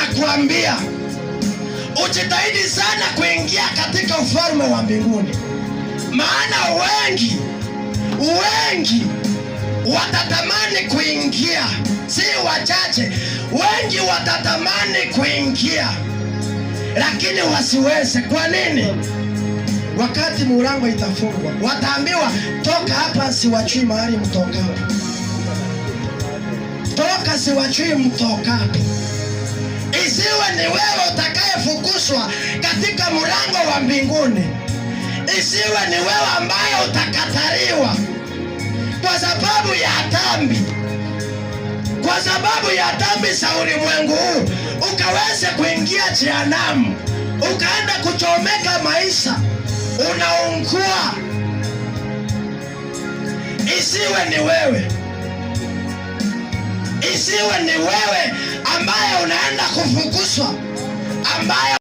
ninakuambia ujitahidi sana kuingia katika ufalme wa mbinguni, maana wengi watatamani kuingia, si wachache. Wengi watatamani kuingia lakini wasiweze. Kwa nini? Wakati mulango itafungwa, wataambiwa toka hapa, siwajui mahali mtokapo. Toka, siwajui mtokapo. Isiwe ni wewe utakayefukuzwa katika mulango wa mbinguni. Isiwe ni wewe ambaye utakataliwa kwa sababu ya dhambi, kwa sababu ya dhambi za ulimwengu huu, ukaweze kuingia jehanamu, ukaenda kuchomeka maisha, unaungua. Isiwe ni wewe, isiwe ni wewe ambaye unaenda kufukuzwa, ambaye